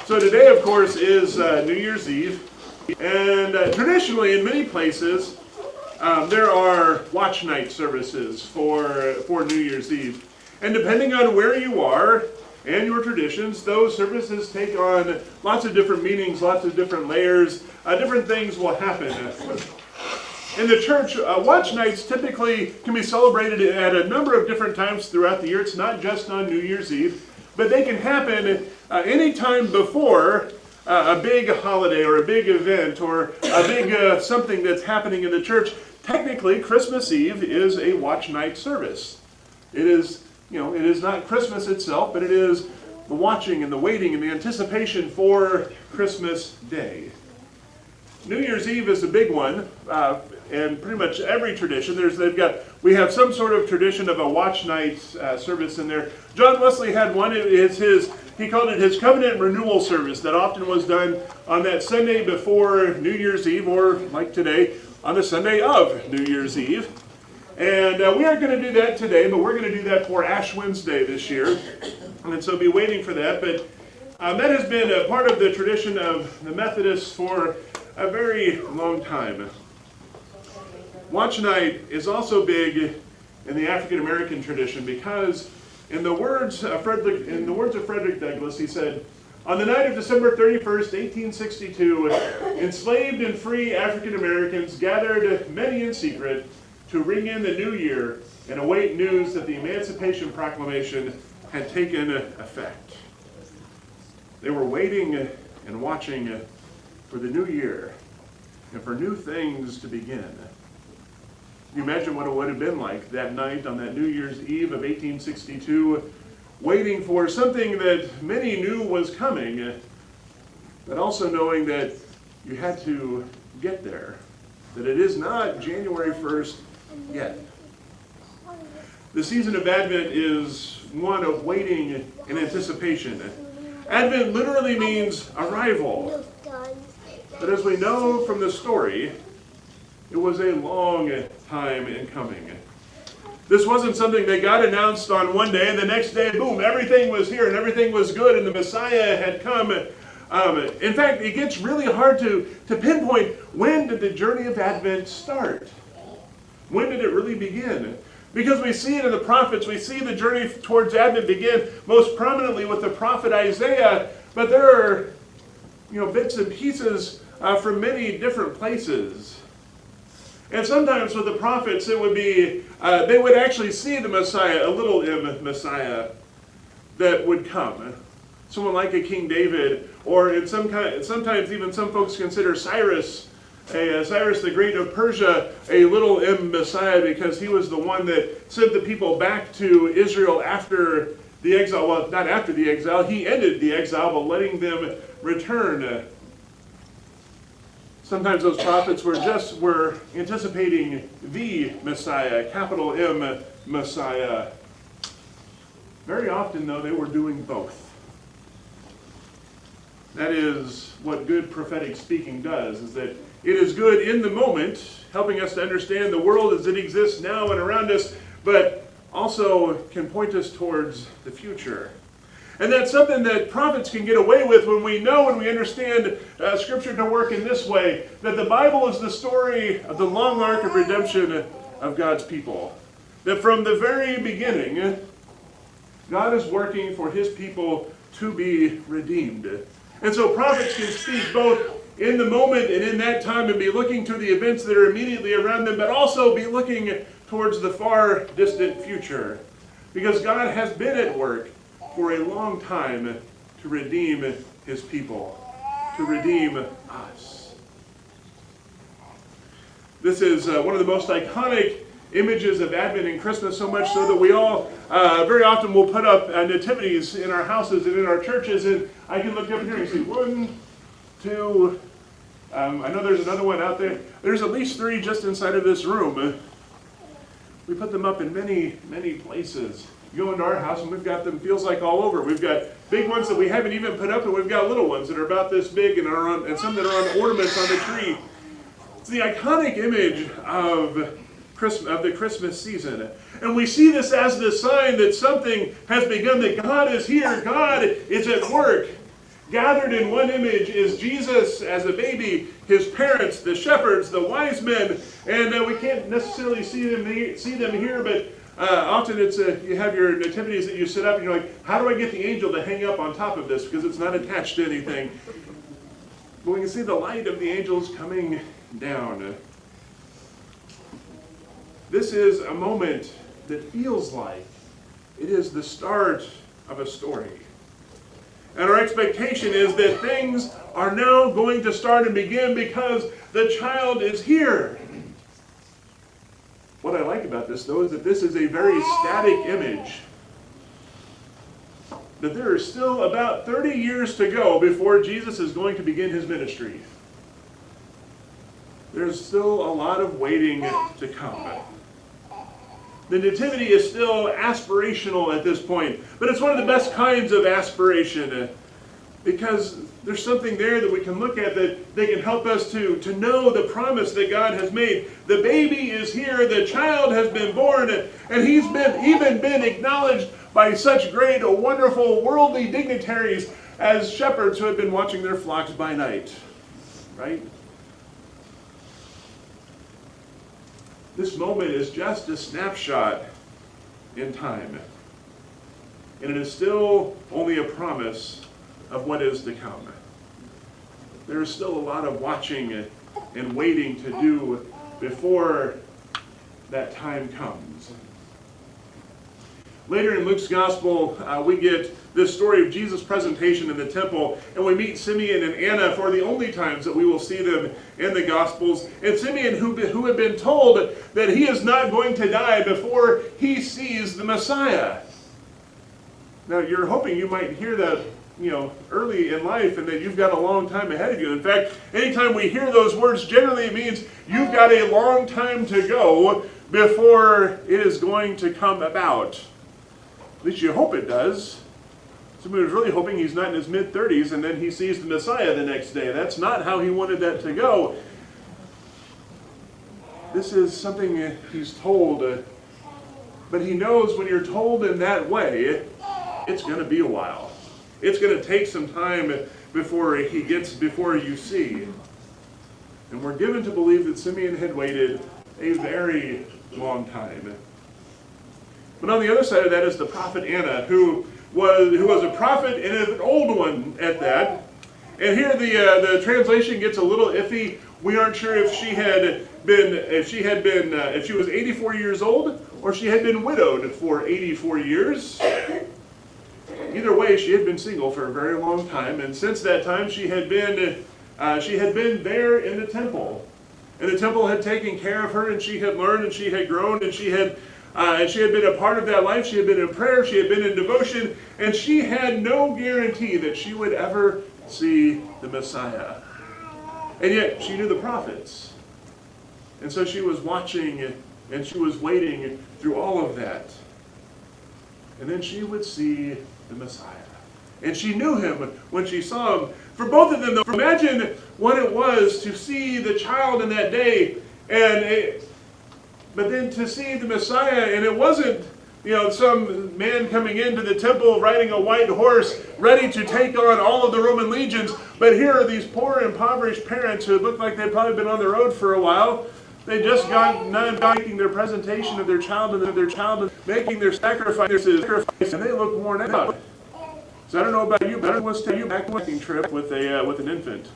So today, of course, is New Year's Eve, and traditionally in many places there are watch night services for New Year's Eve. And depending on where you are and your traditions, those services take on lots of different meanings, lots of different layers, different things will happen. In the church, watch nights typically can be celebrated at a number of different times throughout the year. It's not just on New Year's Eve, but they can happen any time before a big holiday or a big event or a big something that's happening in the church. Technically, Christmas Eve is a watch night service. It is, it is not Christmas itself, but it is the watching and the waiting and the anticipation for Christmas Day. New Year's Eve is a big one, and pretty much every tradition, we have some sort of tradition of a watch night service in there. John Wesley had one. He called it his covenant renewal service that often was done on that Sunday before New Year's Eve, or like today, on the Sunday of New Year's Eve. And we aren't going to do that today, but we're going to do that for Ash Wednesday this year, and so be waiting for that. But that has been a part of the tradition of the Methodists for a very long time. Watch night is also big in the African American tradition because, in the words of Frederick Douglass, he said, "On the night of December 31st, 1862, enslaved and free African Americans gathered, many in secret, to ring in the new year and await news that the Emancipation Proclamation had taken effect." They were waiting and watching for the new year and for new things to begin. Can you imagine what it would have been like that night on that New Year's Eve of 1862, waiting for something that many knew was coming, but also knowing that you had to get there, that it is not January 1st yet. The season of Advent is one of waiting and anticipation. Advent literally means arrival. But as we know from the story, it was a long time in coming. This wasn't something that God announced on one day, and the next day, boom, everything was here and everything was good and the Messiah had come. In fact, it gets really hard to pinpoint, when did the journey of Advent start? When did it really begin? Because we see it in the prophets, we see the journey towards Advent begin most prominently with the prophet Isaiah, but there are bits and pieces from many different places. And sometimes with the prophets, it would be, they would actually see the Messiah, a little M Messiah, that would come. Someone like a King David, or sometimes even some folks consider Cyrus the Great of Persia, a little M Messiah, because he was the one that sent the people back to Israel after the exile. Well, not after the exile, he ended the exile, but letting them return. Sometimes those prophets were anticipating the Messiah, capital M Messiah. Very often, though, they were doing both. That is what good prophetic speaking does, is that it is good in the moment, helping us to understand the world as it exists now and around us, but also can point us towards the future. And that's something that prophets can get away with when we know and we understand Scripture to work in this way, that the Bible is the story of the long arc of redemption of God's people. That from the very beginning, God is working for His people to be redeemed. And so prophets can speak both in the moment and in that time and be looking to the events that are immediately around them, but also be looking towards the far distant future. Because God has been at work for a long time to redeem His people, to redeem us. This is one of the most iconic images of Advent and Christmas, so much so that we all very often will put up nativities in our houses and in our churches, and I can look up here and see 1, 2, I know there's another one out there. There's at least 3 just inside of this room. We put them up in many, many places. You go into our house and we've got them, feels like all over. We've got big ones that we haven't even put up, and we've got little ones that are about this big and some that are on ornaments on the tree. It's the iconic image of the Christmas season. And we see this as the sign that something has begun, that God is here, God is at work. Gathered in one image is Jesus as a baby, his parents, the shepherds, the wise men, and we can't necessarily see them here, but often it's you have your nativities that you sit up and you're like, how do I get the angel to hang up on top of this because it's not attached to anything? But we can see the light of the angels coming down. This is a moment that feels like it is the start of a story. And our expectation is that things are now going to start and begin because the child is here. What I like about this, though, is that this is a very static image. That there is still about 30 years to go before Jesus is going to begin his ministry. There's still a lot of waiting to come. The nativity is still aspirational at this point, but it's one of the best kinds of aspiration because there's something there that we can look at that they can help us to know the promise that God has made. The baby is here, the child has been born, and he's even been acknowledged by such great, wonderful, worldly dignitaries as shepherds who have been watching their flocks by night. Right? This moment is just a snapshot in time. And it is still only a promise of what is to come. There is still a lot of watching and waiting to do before that time comes. Later in Luke's Gospel, we get this story of Jesus' presentation in the temple, and we meet Simeon and Anna for the only times that we will see them in the Gospels. And Simeon, who had been told that he is not going to die before he sees the Messiah. Now, you're hoping you might hear that, early in life and that you've got a long time ahead of you. In fact, anytime we hear those words, generally it means you've got a long time to go before it is going to come about. At least you hope it does. Somebody was really hoping he's not in his mid-30s and then he sees the Messiah the next day. That's not how he wanted that to go. This is something he's told, but he knows when you're told in that way, it's going to be a while. It's going to take some time before you see. And we're given to believe that Simeon had waited a very long time. But on the other side of that is the prophet Anna, who was a prophet and an old one at that. And here the translation gets a little iffy. We aren't sure if she was 84 years old or she had been widowed for 84 years. Either way, she had been single for a very long time, and since that time she had been there in the temple. And the temple had taken care of her, and she had learned, and she had grown, and she had been a part of that life. She had been in prayer, she had been in devotion, and she had no guarantee that she would ever see the Messiah. And yet, she knew the prophets. And so she was watching, and she was waiting through all of that. And then she would see the Messiah. And she knew him when she saw him. For both of them, though, imagine what it was to see the child in that day, but then to see the Messiah, and it wasn't, some man coming into the temple riding a white horse, ready to take on all of the Roman legions. But here are these poor, impoverished parents who look like they've probably been on the road for a while. They just got making their presentation of their child and making their sacrifices, and they look worn out. So I don't know about you, but I want to take you back on a hiking trip with an infant.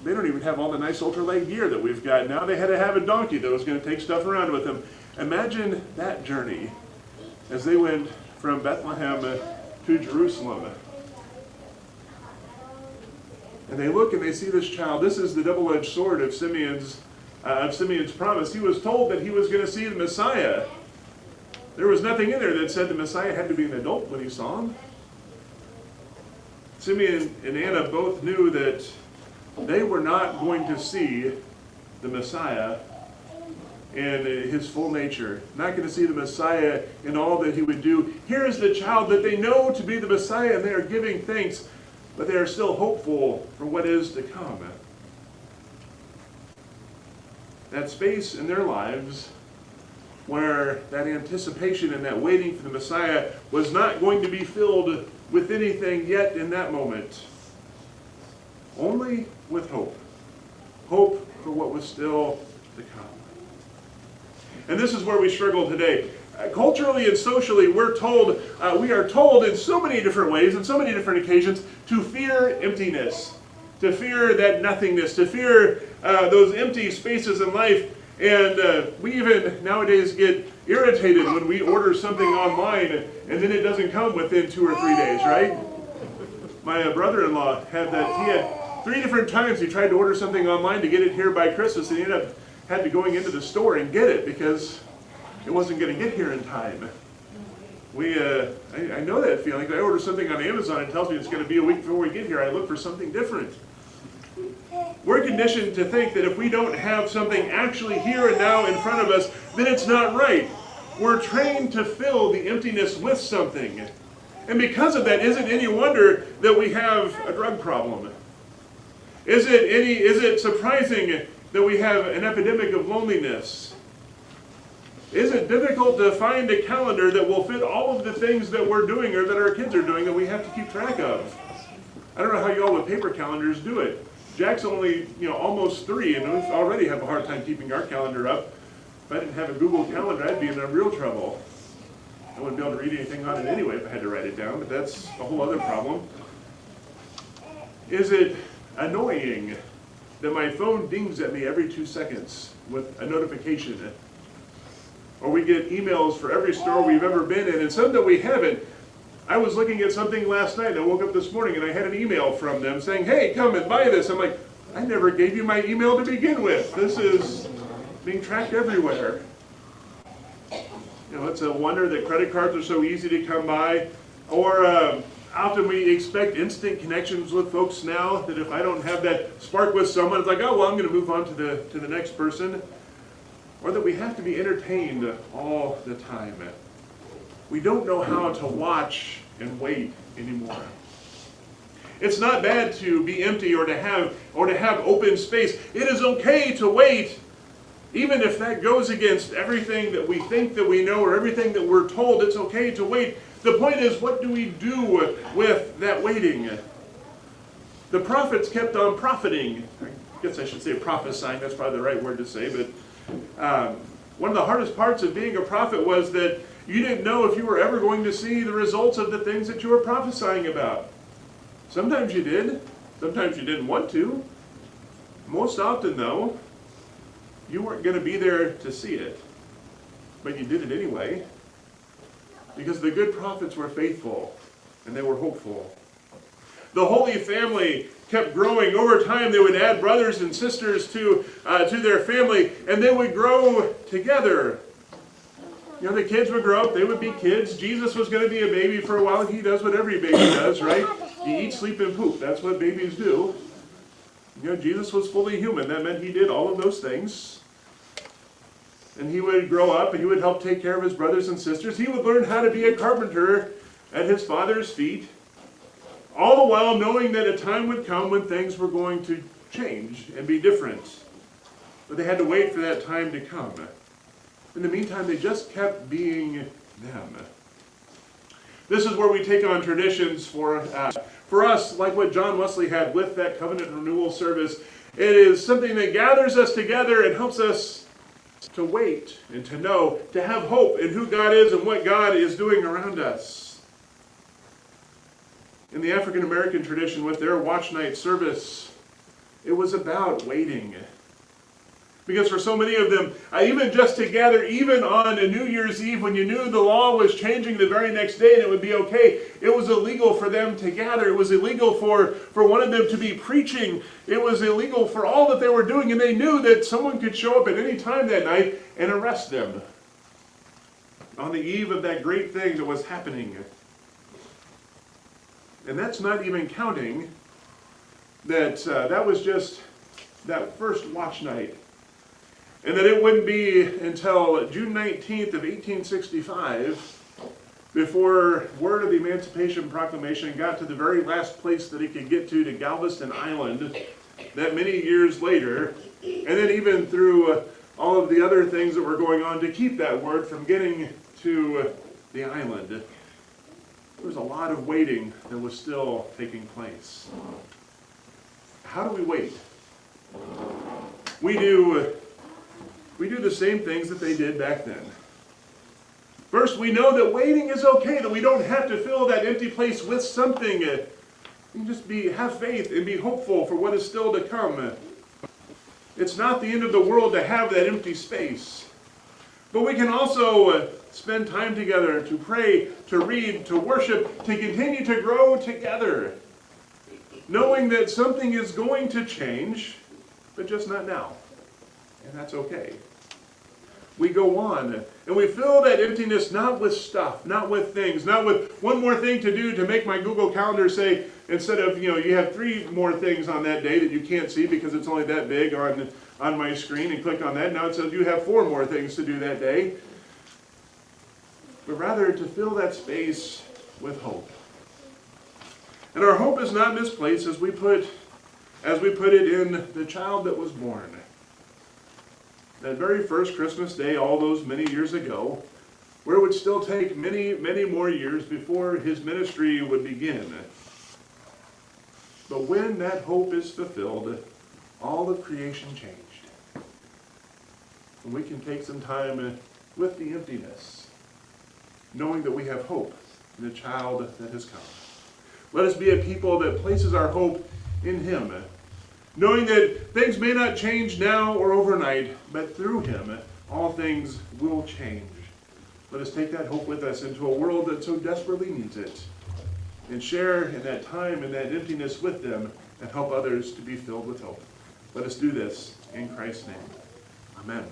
They don't even have all the nice ultra-light gear that we've got now. They had to have a donkey that was going to take stuff around with them. Imagine that journey as they went from Bethlehem to Jerusalem. And they look and they see this child. This is the double-edged sword of Simeon's promise. He was told that he was going to see the Messiah. There was nothing in there that said the Messiah had to be an adult when he saw him. Simeon and Anna both knew that they were not going to see the Messiah in his full nature. Not going to see the Messiah in all that he would do. Here is the child that they know to be the Messiah, and they are giving thanks, but they are still hopeful for what is to come. That space in their lives where that anticipation and that waiting for the Messiah was not going to be filled with anything yet in that moment. Only with hope. Hope for what was still to come. And this is where we struggle today. Culturally and socially, we are told in so many different ways, in so many different occasions, to fear emptiness, to fear that nothingness, to fear those empty spaces in life. And we even nowadays get irritated when we order something online and then it doesn't come within 2 or 3 days, right? My brother-in-law had that. He had 3 different times he tried to order something online to get it here by Christmas, and he had to going into the store and get it because it wasn't going to get here in time. I know that feeling. I order something on Amazon, it tells me it's going to be a week before we get here. I look for something different. We're conditioned to think that if we don't have something actually here and now in front of us, then it's not right. We're trained to fill the emptiness with something. And because of that, is it any wonder that we have a drug problem? Is it surprising that we have an epidemic of loneliness? Is it difficult to find a calendar that will fit all of the things that we're doing or that our kids are doing that we have to keep track of? I don't know how you all with paper calendars do it. Jack's only, almost 3, and we already have a hard time keeping our calendar up. If I didn't have a Google Calendar, I'd be in real trouble. I wouldn't be able to read anything on it anyway if I had to write it down, but that's a whole other problem. Is it annoying that my phone dings at me every 2 seconds with a notification? Or we get emails for every store we've ever been in, and some that we haven't. I was looking at something last night, and I woke up this morning, and I had an email from them saying, hey, come and buy this. I'm like, I never gave you my email to begin with. This is being tracked everywhere. It's a wonder that credit cards are so easy to come by. Or often we expect instant connections with folks now, that if I don't have that spark with someone, it's like, oh, well, I'm going to move on to the next person. Or that we have to be entertained all the time. We don't know how to watch and wait anymore. It's not bad to be empty or to have open space. It is okay to wait, even if that goes against everything that we think that we know or everything that we're told. It's okay to wait. The point is, what do we do with that waiting? The prophets kept on profiting. I guess I should say prophesying. That's probably the right word to say. But one of the hardest parts of being a prophet was that you didn't know if you were ever going to see the results of the things that you were prophesying about. Sometimes you did. Sometimes you didn't want to. Most often, though, you weren't going to be there to see it. But you did it anyway. Because the good prophets were faithful and they were hopeful. The Holy Family kept growing. Over time, they would add brothers and sisters to their family, and they would grow together. The kids would grow up, they would be kids. Jesus was going to be a baby for a while. He does what every baby does, right? He eats, sleep, and poop. That's what babies do. Jesus was fully human. That meant he did all of those things. And he would grow up, and he would help take care of his brothers and sisters. He would learn how to be a carpenter at his father's feet. All the while knowing that a time would come when things were going to change and be different. But they had to wait for that time to come. In the meantime, they just kept being them. This is where we take on traditions for us, like what John Wesley had with that covenant renewal service. It is something that gathers us together and helps us to wait and to know, to have hope in who God is and what God is doing around us. In the African American tradition, with their watch night service, it was about waiting. Because for so many of them, even just to gather, even on a New Year's Eve, when you knew the law was changing the very next day and it would be okay, it was illegal for them to gather. It was illegal for one of them to be preaching. It was illegal for all that they were doing, and they knew that someone could show up at any time that night and arrest them on the eve of that great thing that was happening. And that's not even counting that that was just that first watch night. And that it wouldn't be until June 19th of 1865 before word of the Emancipation Proclamation got to the very last place that it could get to Galveston Island, that many years later, and then even through all of the other things that were going on to keep that word from getting to the island. there was a lot of waiting that was still taking place. How do we wait? We do the same things that they did back then. First, we know that waiting is okay, that we don't have to fill that empty place with something. We can just have faith and be hopeful for what is still to come. It's not the end of the world to have that empty space. But we can also spend time together to pray, to read, to worship, to continue to grow together, knowing that something is going to change, but just not now. And that's okay. We go on, and we fill that emptiness not with stuff, not with things, not with one more thing to do to make my Google Calendar say, instead of, you have 3 more things on that day that you can't see because it's only that big on my screen, and click on that. Now it says you have 4 more things to do that day. But rather to fill that space with hope. And our hope is not misplaced as we put it in the child that was born. That very first Christmas day, all those many years ago, where it would still take many, many more years before his ministry would begin. But when that hope is fulfilled, all of creation changed. And we can take some time with the emptiness, knowing that we have hope in the child that has come. Let us be a people that places our hope in him, knowing that things may not change now or overnight, but through him, all things will change. Let us take that hope with us into a world that so desperately needs it, and share in that time and that emptiness with them, and help others to be filled with hope. Let us do this in Christ's name. Amen.